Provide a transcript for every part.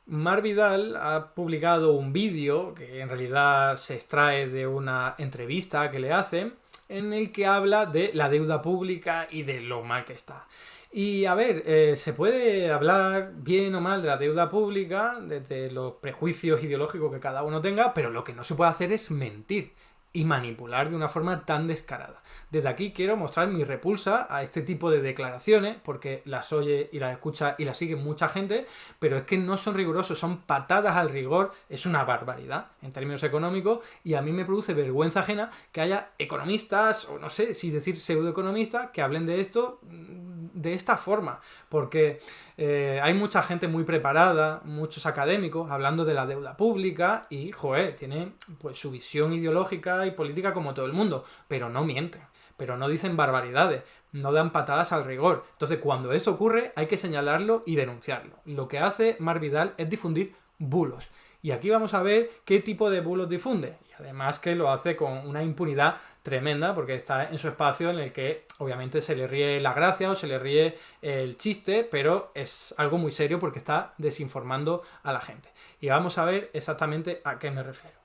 Mar Vidal ha publicado un vídeo que en realidad se extrae de una entrevista que le hacen, en el que habla de la deuda pública y de lo mal que está. Y a ver, se puede hablar bien o mal de la deuda pública, desde los prejuicios ideológicos que cada uno tenga, pero lo que no se puede hacer es mentir y manipular de una forma tan descarada. Desde aquí quiero mostrar mi repulsa a este tipo de declaraciones, porque las oye y las escucha y las sigue mucha gente, pero es que no son rigurosos, son patadas al rigor, es una barbaridad en términos económicos, y a mí me produce vergüenza ajena que haya economistas, o no sé si decir pseudoeconomistas, que hablen de esto de esta forma, porque hay mucha gente muy preparada, muchos académicos hablando de la deuda pública y, joder, tienen pues su visión ideológica y política como todo el mundo, pero no mienten, pero no dicen barbaridades, no dan patadas al rigor. Entonces, cuando esto ocurre, hay que señalarlo y denunciarlo. Lo que hace Mar Vidal es difundir bulos. Y aquí vamos a ver qué tipo de bulos difunde. Y además que lo hace con una impunidad tremenda, porque está en su espacio en el que obviamente se le ríe la gracia o se le ríe el chiste, pero es algo muy serio porque está desinformando a la gente. Y vamos a ver exactamente a qué me refiero.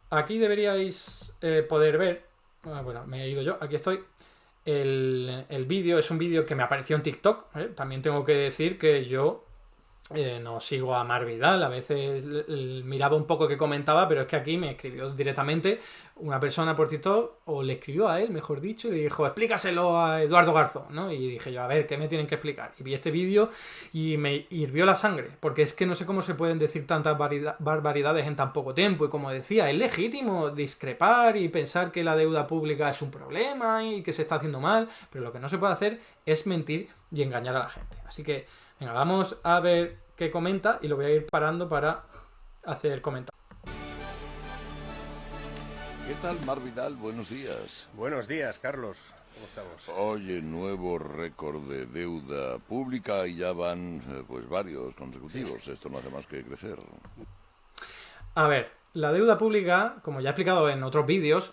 Aquí deberíais poder ver, bueno, me he ido yo, aquí estoy. El vídeo es un vídeo que me apareció en TikTok. También tengo que decir que yo no sigo a Mar Vidal, a veces miraba un poco qué comentaba, pero es que aquí me escribió directamente una persona por TikTok, o le escribió a él, mejor dicho, y le dijo, explícaselo a Eduardo Garzón, ¿no? Y dije yo, a ver, ¿qué me tienen que explicar? Y vi este vídeo y me hirvió la sangre, porque es que no sé cómo se pueden decir tantas barbaridades en tan poco tiempo, y como decía, es legítimo discrepar y pensar que la deuda pública es un problema y que se está haciendo mal, pero lo que no se puede hacer es mentir y engañar a la gente. Así que venga, vamos a ver qué comenta y lo voy a ir parando para hacer el comentario. ¿Qué tal, Mar Vidal? Buenos días. Buenos días, Carlos. ¿Cómo estamos? Oye, nuevo récord de deuda pública y ya van pues varios consecutivos. Sí. Esto no hace más que crecer. A ver, la deuda pública, como ya he explicado en otros vídeos,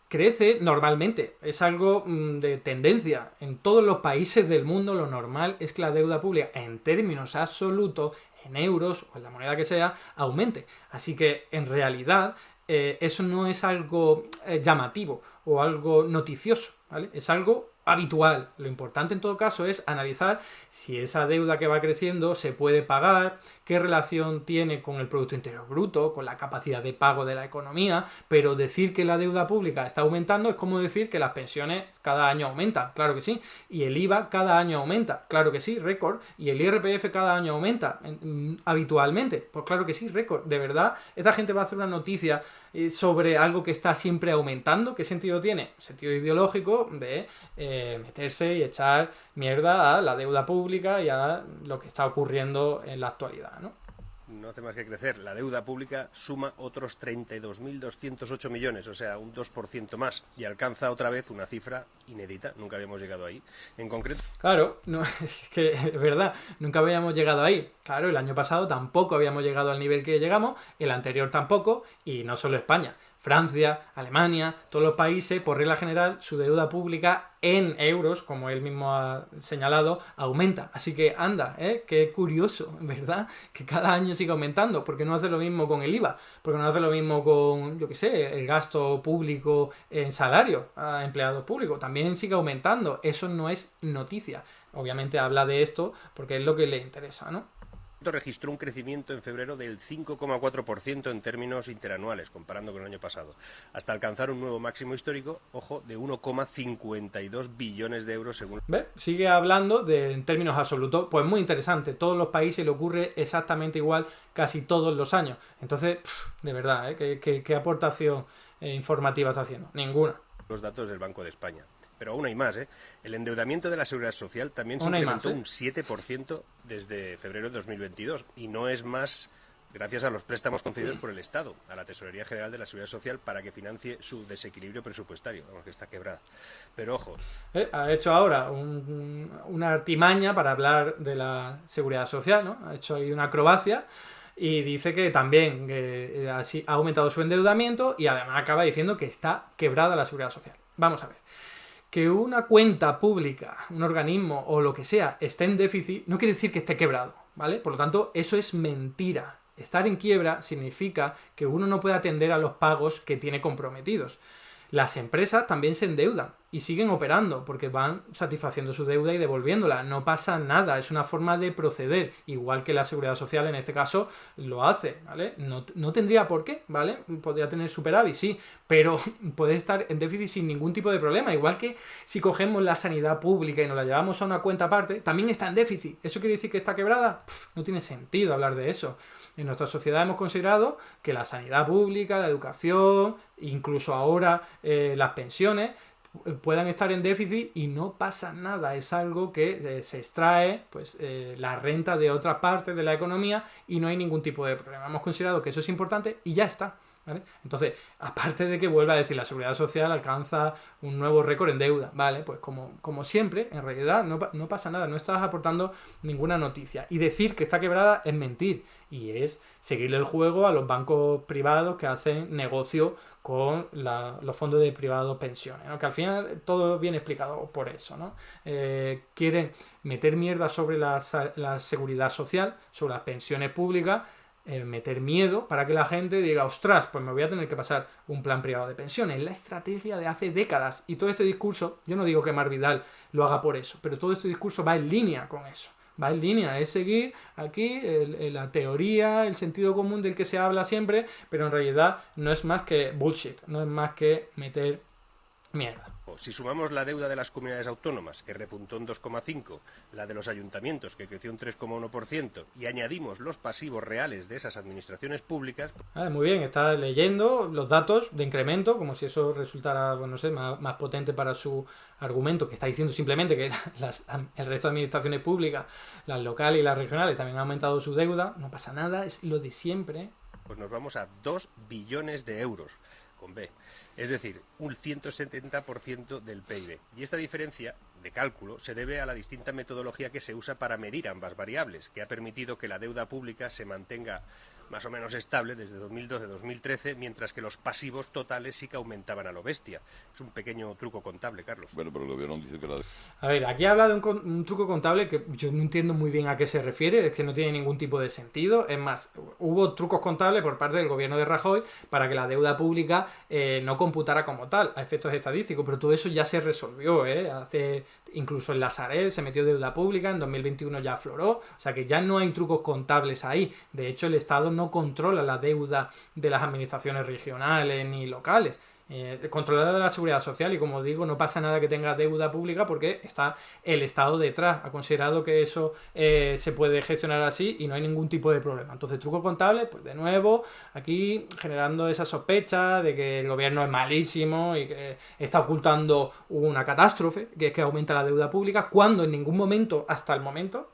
crece normalmente. Es algo de tendencia. En todos los países del mundo lo normal es que la deuda pública, en términos absolutos, en euros o en la moneda que sea, aumente. Así que, en realidad, eso no es algo llamativo o algo noticioso, ¿vale? Es algo habitual. Lo importante en todo caso es analizar si esa deuda que va creciendo se puede pagar, qué relación tiene con el Producto Interior Bruto, con la capacidad de pago de la economía, pero decir que la deuda pública está aumentando es como decir que las pensiones cada año aumentan, claro que sí, y el IVA cada año aumenta, claro que sí, récord, y el IRPF cada año aumenta habitualmente, pues claro que sí, récord. De verdad, esta gente va a hacer una noticia sobre algo que está siempre aumentando. ¿Qué sentido tiene? Sentido ideológico de meterse y echar mierda a la deuda pública y a lo que está ocurriendo en la actualidad, ¿no? No hace más que crecer. La deuda pública suma otros 32.208 millones, o sea, un 2% más, y alcanza otra vez una cifra inédita. Nunca habíamos llegado ahí. En concreto... Claro, no, es que es verdad, nunca habíamos llegado ahí. Claro, el año pasado tampoco habíamos llegado al nivel que llegamos, el anterior tampoco, y no solo España. Francia, Alemania, todos los países, por regla general, su deuda pública en euros, como él mismo ha señalado, aumenta. Así que anda, qué curioso, ¿verdad? Que cada año siga aumentando. Porque no hace lo mismo con el IVA, porque no hace lo mismo con, yo qué sé, el gasto público en salario a empleados públicos. También sigue aumentando. Eso no es noticia. Obviamente habla de esto porque es lo que le interesa, ¿no? Registró un crecimiento en febrero del 5,4% en términos interanuales, comparando con el año pasado, hasta alcanzar un nuevo máximo histórico, ojo, de 1,52 billones de euros según... ¿Ves? Sigue hablando en términos absolutos, pues muy interesante. Todos los países le ocurre exactamente igual casi todos los años. Entonces, de verdad, ¿qué aportación informativa está haciendo? Ninguna. Los datos del Banco de España. Pero aún hay más, ¿eh? El endeudamiento de la Seguridad Social también se Aún hay incrementó más, un 7% desde febrero de 2022. Y no es más gracias a los préstamos concedidos por el Estado a la Tesorería General de la Seguridad Social para que financie su desequilibrio presupuestario, vamos, que está quebrada. Pero ojo. Ha hecho ahora una artimaña para hablar de la Seguridad Social, ¿no? Ha hecho ahí una acrobacia. Y dice que también así ha aumentado su endeudamiento y además acaba diciendo que está quebrada la Seguridad Social. Vamos a ver. Que una cuenta pública, un organismo o lo que sea esté en déficit no quiere decir que esté quebrado, ¿vale? Por lo tanto, eso es mentira. Estar en quiebra significa que uno no puede atender a los pagos que tiene comprometidos. Las empresas también se endeudan y siguen operando porque van satisfaciendo su deuda y devolviéndola. No pasa nada, es una forma de proceder, igual que la Seguridad Social en este caso lo hace, ¿vale? No tendría por qué, ¿vale? Podría tener superávit, sí, pero puede estar en déficit sin ningún tipo de problema. Igual que si cogemos la sanidad pública y nos la llevamos a una cuenta aparte, también está en déficit. ¿Eso quiere decir que está quebrada? No tiene sentido hablar de eso. En nuestra sociedad hemos considerado que la sanidad pública, la educación, incluso ahora las pensiones, puedan estar en déficit y no pasa nada. Es algo que se extrae pues la renta de otras partes de la economía y no hay ningún tipo de problema. Hemos considerado que eso es importante y ya está, ¿vale? Entonces, aparte de que vuelva a decir la Seguridad Social alcanza un nuevo récord en deuda, ¿vale? Pues como siempre, en realidad no pasa nada, no estás aportando ninguna noticia. Y decir que está quebrada es mentir y es seguirle el juego a los bancos privados que hacen negocio con los fondos de privados pensiones, ¿no? Que al final todo viene explicado por eso, ¿no? Quieren meter mierda sobre la seguridad social, sobre las pensiones públicas, meter miedo para que la gente diga, ostras, pues me voy a tener que pasar un plan privado de pensiones. La estrategia de hace décadas. Y todo este discurso, yo no digo que Mar Vidal lo haga por eso, pero todo este discurso va en línea con eso. Va en línea, es seguir aquí la teoría, el sentido común del que se habla siempre, pero en realidad no es más que bullshit, no es más que meter mierda. Si sumamos la deuda de las comunidades autónomas, que repuntó en 2,5%, la de los ayuntamientos, que creció un 3,1%, y añadimos los pasivos reales de esas administraciones públicas... Muy bien, está leyendo los datos de incremento, como si eso resultara, bueno, no sé, más potente para su argumento, que está diciendo simplemente que el resto de administraciones públicas, las locales y las regionales, también han aumentado su deuda. No pasa nada, es lo de siempre. Pues nos vamos a 2 billones de euros, con B. Es decir, un 170% del PIB. Y esta diferencia de cálculo se debe a la distinta metodología que se usa para medir ambas variables, que ha permitido que la deuda pública se mantenga más o menos estable desde 2012-2013, mientras que los pasivos totales sí que aumentaban a lo bestia. Es un pequeño truco contable, Carlos. Bueno, pero el gobierno dice que la... A ver, aquí habla de un truco contable que yo no entiendo muy bien a qué se refiere, es que no tiene ningún tipo de sentido. Es más, hubo trucos contables por parte del gobierno de Rajoy para que la deuda pública no computara como tal, a efectos estadísticos, pero todo eso ya se resolvió, incluso en la Sareb se metió deuda pública, en 2021 ya afloró, o sea que ya no hay trucos contables ahí. De hecho, el Estado no controla la deuda de las administraciones regionales ni locales. Controlada de la Seguridad Social, y como digo, no pasa nada que tenga deuda pública porque está el Estado detrás. Ha considerado que eso se puede gestionar así y no hay ningún tipo de problema. Entonces, truco contable, pues de nuevo, aquí generando esa sospecha de que el gobierno es malísimo y que está ocultando una catástrofe, que es que aumenta la deuda pública, cuando en ningún momento, hasta el momento,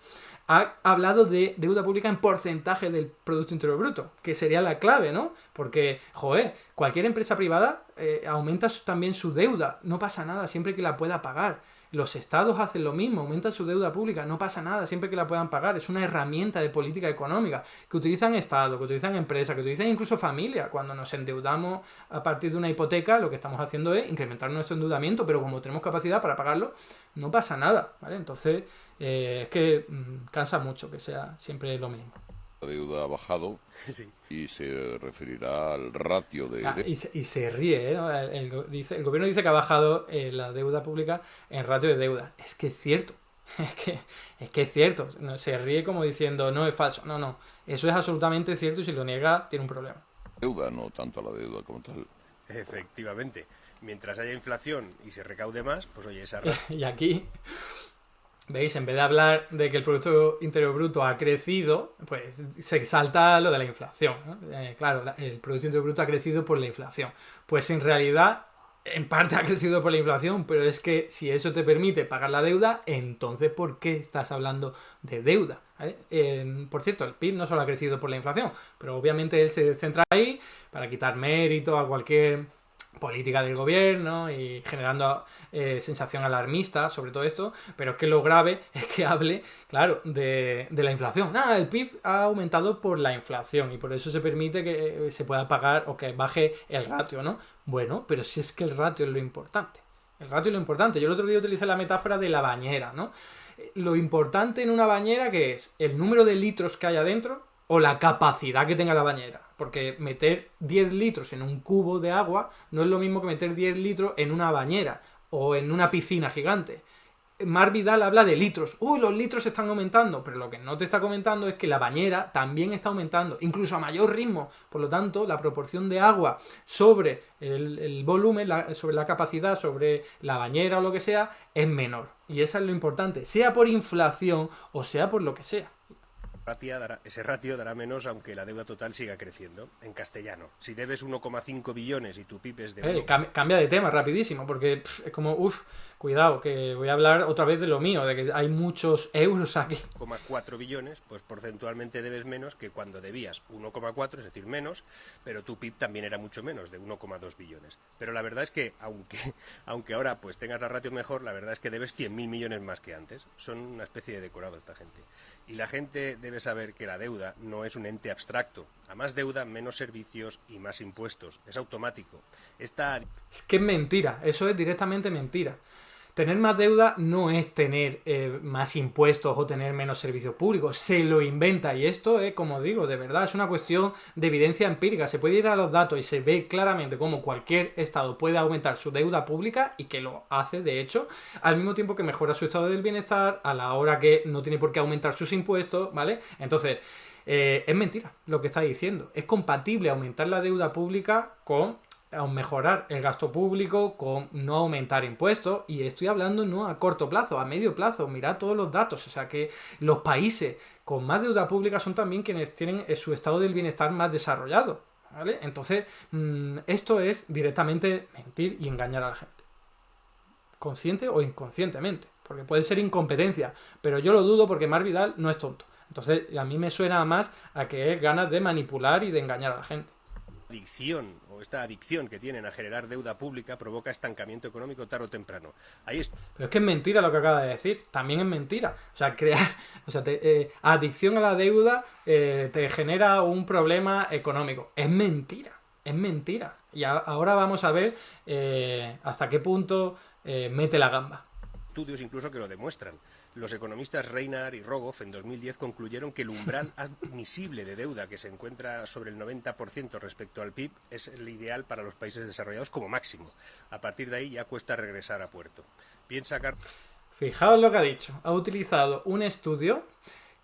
ha hablado de deuda pública en porcentaje del Producto Interior Bruto, que sería la clave, ¿no? Porque, cualquier empresa privada aumenta también su deuda, no pasa nada siempre que la pueda pagar. Los estados hacen lo mismo, aumentan su deuda pública, no pasa nada siempre que la puedan pagar. Es una herramienta de política económica que utilizan estados, que utilizan empresas, que utilizan incluso familias. Cuando nos endeudamos a partir de una hipoteca, lo que estamos haciendo es incrementar nuestro endeudamiento, pero como tenemos capacidad para pagarlo, no pasa nada, ¿vale? Entonces, es que cansa mucho que sea siempre lo mismo. La deuda ha bajado, Sí. y se referirá al ratio de... Y se ríe, ¿no? El gobierno dice que ha bajado la deuda pública en ratio de deuda. Es que es cierto. Es que es cierto. Se ríe como diciendo, no, es falso. No. Eso es absolutamente cierto y si lo niega, tiene un problema. deuda, no tanto a la deuda como tal. Efectivamente. Mientras haya inflación y se recaude más, pues oye, esa... Y aquí... ¿Veis? En vez de hablar de que el Producto Interior Bruto ha crecido, pues se salta lo de la inflación, ¿no? Claro, el Producto Interior Bruto ha crecido por la inflación. Pues en realidad, en parte ha crecido por la inflación, pero es que si eso te permite pagar la deuda, entonces ¿por qué estás hablando de deuda? ¿Vale? Por cierto, el PIB no solo ha crecido por la inflación, pero obviamente él se centra ahí para quitar mérito a cualquier política del gobierno y generando sensación alarmista sobre todo esto, pero es que lo grave es que hable, claro, de la inflación. El PIB ha aumentado por la inflación y por eso se permite que se pueda pagar o que baje el ratio, ¿no? Bueno, pero si es que el ratio es lo importante. El ratio es lo importante. Yo el otro día utilicé la metáfora de la bañera, ¿no? Lo importante en una bañera, ¿qué es? ¿El número de litros que hay adentro o la capacidad que tenga la bañera? Porque meter 10 litros en un cubo de agua no es lo mismo que meter 10 litros en una bañera o en una piscina gigante. Mar Vidal habla de litros. ¡Uy, los litros están aumentando! Pero lo que no te está comentando es que la bañera también está aumentando, incluso a mayor ritmo. Por lo tanto, la proporción de agua sobre el volumen, sobre la capacidad, sobre la bañera o lo que sea, es menor. Y eso es lo importante, sea por inflación o sea por lo que sea. Ese ratio dará menos aunque la deuda total siga creciendo. En castellano, si debes 1,5 billones y tu PIB es de... Cambia de tema rapidísimo, porque es como, cuidado, que voy a hablar otra vez de lo mío, de que hay muchos euros aquí. 1,4 billones, pues porcentualmente debes menos que cuando debías 1,4, es decir, menos, pero tu PIB también era mucho menos, de 1,2 billones. Pero la verdad es que, aunque ahora pues tengas la ratio mejor, la verdad es que debes 100.000 millones más que antes. Son una especie de decorado esta gente. Y la gente debe saber que la deuda no es un ente abstracto. A más deuda, menos servicios y más impuestos. Es automático. Es que es mentira. Eso es directamente mentira. Tener más deuda no es tener más impuestos o tener menos servicios públicos. Se lo inventa. Y esto es, como digo, de verdad, es una cuestión de evidencia empírica. Se puede ir a los datos y se ve claramente cómo cualquier estado puede aumentar su deuda pública, y que lo hace, de hecho, al mismo tiempo que mejora su estado del bienestar, a la hora que no tiene por qué aumentar sus impuestos, ¿vale? Entonces, es mentira lo que está diciendo. Es compatible aumentar la deuda pública con mejorar el gasto público, con no aumentar impuestos, y estoy hablando no a corto plazo, a medio plazo. Mirad todos los datos, o sea que los países con más deuda pública son también quienes tienen su estado del bienestar más desarrollado, ¿vale? Entonces, esto es directamente mentir y engañar a la gente, consciente o inconscientemente, porque puede ser incompetencia, pero yo lo dudo porque Mar Vidal no es tonto. Entonces, a mí me suena más a que es ganas de manipular y de engañar a la gente. Esta adicción que tienen a generar deuda pública provoca estancamiento económico tarde o temprano. Pero es que es mentira lo que acaba de decir, también es mentira. O sea, adicción a la deuda te genera un problema económico. Es mentira. Y ahora vamos a ver hasta qué punto mete la gamba. Estudios incluso que lo demuestran. Los economistas Reinhard y Rogoff en 2010 concluyeron que el umbral admisible de deuda, que se encuentra sobre el 90% respecto al PIB, es el ideal para los países desarrollados como máximo. A partir de ahí ya cuesta regresar a puerto. Fijaos lo que ha dicho. Ha utilizado un estudio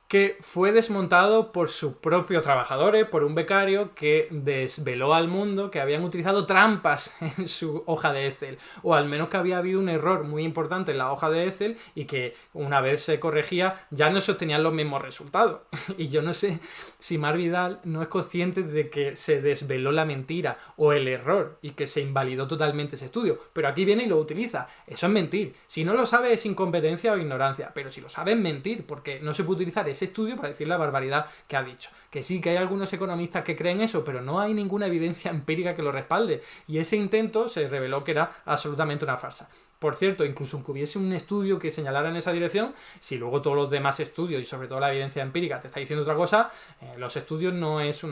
que fue desmontado por sus propios trabajadores, por un becario que desveló al mundo que habían utilizado trampas en su hoja de Excel, o al menos que había habido un error muy importante en la hoja de Excel y que una vez se corregía ya no se obtenían los mismos resultados. Y yo no sé si Mar Vidal no es consciente de que se desveló la mentira o el error y que se invalidó totalmente ese estudio, pero aquí viene y lo utiliza. Eso es mentir. Si no lo sabe es incompetencia o ignorancia, pero si lo sabe es mentir, porque no se puede utilizar ese estudio para decir la barbaridad que ha dicho. Que sí, que hay algunos economistas que creen eso, pero no hay ninguna evidencia empírica que lo respalde, y ese intento se reveló que era absolutamente una farsa. Por cierto, incluso aunque hubiese un estudio que señalara en esa dirección, si luego todos los demás estudios y sobre todo la evidencia empírica te está diciendo otra cosa, los estudios no es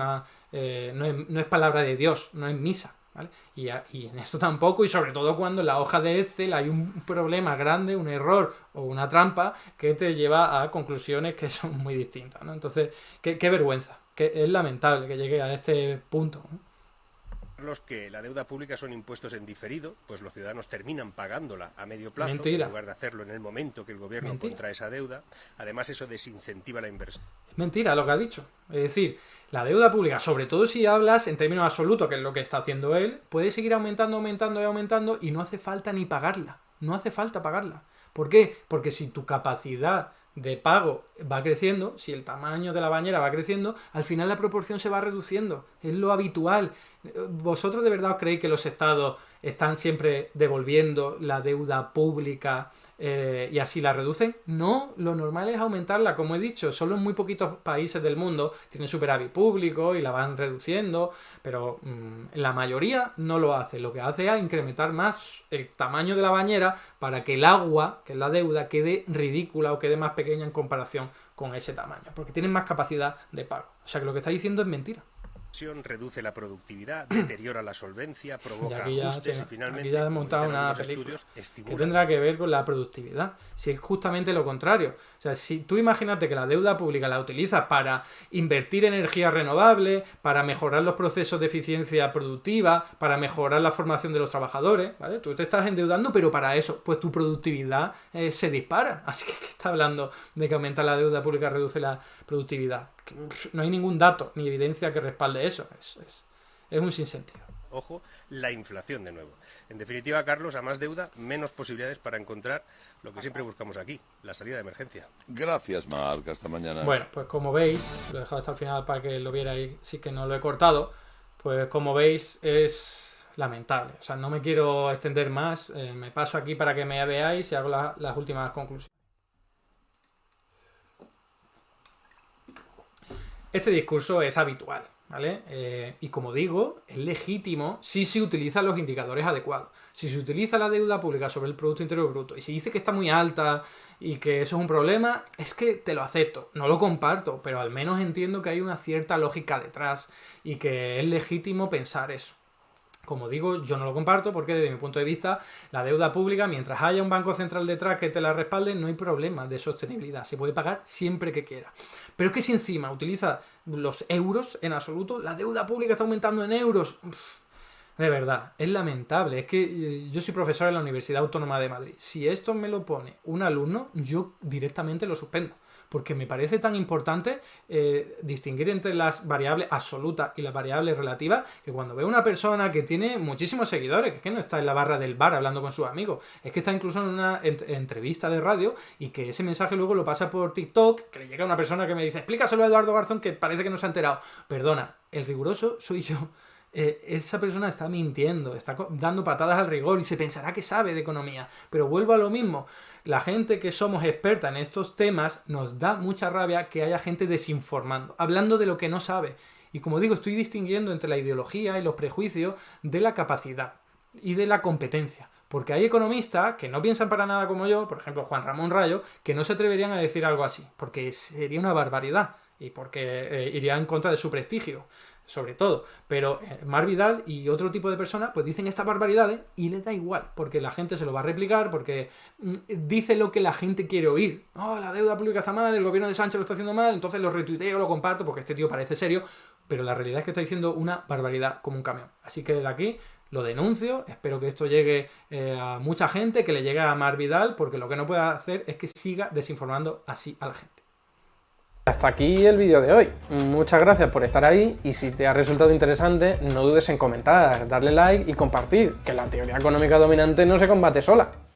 palabra de Dios, no es misa, ¿vale? Y en esto tampoco, y sobre todo cuando en la hoja de Excel hay un problema grande, un error o una trampa que te lleva a conclusiones que son muy distintas, ¿no? Entonces, qué vergüenza, que es lamentable que llegue a este punto, ¿no? Los que la deuda pública son impuestos en diferido, pues los ciudadanos terminan pagándola a medio plazo, Mentira. en lugar de hacerlo en el momento que el gobierno contrae esa deuda. Además, eso desincentiva la inversión. Es mentira lo que ha dicho. Es decir, la deuda pública, sobre todo si hablas en términos absolutos, que es lo que está haciendo él, puede seguir aumentando y no hace falta ni pagarla. No hace falta pagarla. ¿Por qué? Porque si tu capacidad de pago va creciendo, si el tamaño de la bañera va creciendo, al final la proporción se va reduciendo. Es lo habitual. ¿Vosotros de verdad os creéis que los estados están siempre devolviendo la deuda pública y así la reducen? No, lo normal es aumentarla, como he dicho. Solo en muy poquitos países del mundo tienen superávit público y la van reduciendo, pero la mayoría no lo hace. Lo que hace es incrementar más el tamaño de la bañera para que el agua, que es la deuda, quede ridícula o quede más pequeña en comparación con ese tamaño, porque tienen más capacidad de pago. O sea que lo que está diciendo es mentira. reduce la productividad, deteriora la solvencia, provoca Y ajustes y finalmente, aquí ya he montado como dicen una algunos película estudios, que estimula. tendrá que ver con la productividad. Si es justamente lo contrario. O sea, si tú imagínate que la deuda pública la utilizas para invertir energía renovable, para mejorar los procesos de eficiencia productiva, para mejorar la formación de los trabajadores, ¿vale? Tú te estás endeudando, pero para eso, pues tu productividad se dispara. Así que está hablando de que aumentar la deuda pública reduce la productividad. No hay ningún dato ni evidencia que respalde eso. Es un sinsentido. Ojo, la inflación de nuevo. En definitiva, Carlos, a más deuda, menos posibilidades para encontrar lo que siempre buscamos aquí, la salida de emergencia. Gracias, Marc. Hasta mañana. Bueno, pues como veis, lo he dejado hasta el final para que lo vierais, sí que no lo he cortado, pues como veis es lamentable. O sea, no me quiero extender más, me paso aquí para que me veáis y hago las últimas conclusiones. Este discurso es habitual, ¿vale? Y como digo, es legítimo si se utilizan los indicadores adecuados. Si se utiliza la deuda pública sobre el Producto Interior Bruto y se dice que está muy alta y que eso es un problema, es que te lo acepto. No lo comparto, pero al menos entiendo que hay una cierta lógica detrás y que es legítimo pensar eso. Como digo, yo no lo comparto porque desde mi punto de vista la deuda pública, mientras haya un banco central detrás que te la respalde, no hay problema de sostenibilidad. Se puede pagar siempre que quiera. Pero es que si encima utiliza los euros en absoluto, la deuda pública está aumentando en euros. De verdad, es lamentable. Es que yo soy profesor en la Universidad Autónoma de Madrid. Si esto me lo pone un alumno, yo directamente lo suspendo. Porque me parece tan importante distinguir entre las variables absolutas y las variables relativas, que cuando veo una persona que tiene muchísimos seguidores, que es que no está en la barra del bar hablando con sus amigos, es que está incluso en una entrevista de radio y que ese mensaje luego lo pasa por TikTok, que le llega a una persona que me dice, explícaselo a Eduardo Garzón, que parece que no se ha enterado. Perdona, el riguroso soy yo. Esa persona está mintiendo, está dando patadas al rigor y se pensará que sabe de economía. Pero vuelvo a lo mismo. La gente que somos experta en estos temas nos da mucha rabia que haya gente desinformando, hablando de lo que no sabe. Y como digo, estoy distinguiendo entre la ideología y los prejuicios de la capacidad y de la competencia. Porque hay economistas que no piensan para nada como yo, por ejemplo Juan Ramón Rayo, que no se atreverían a decir algo así, porque sería una barbaridad y porque iría en contra de su prestigio, sobre todo. Pero Marc Vidal y otro tipo de personas pues dicen estas barbaridades y les da igual, porque la gente se lo va a replicar, porque dice lo que la gente quiere oír. Oh, la deuda pública está mal, el gobierno de Sánchez lo está haciendo mal, entonces lo retuiteo, lo comparto, porque este tío parece serio, pero la realidad es que está diciendo una barbaridad como un camión. Así que desde aquí lo denuncio, espero que esto llegue a mucha gente, que le llegue a Marc Vidal, porque lo que no puede hacer es que siga desinformando así a la gente. Hasta aquí el vídeo de hoy. Muchas gracias por estar ahí y si te ha resultado interesante, no dudes en comentar, darle like y compartir, que la teoría económica dominante no se combate sola.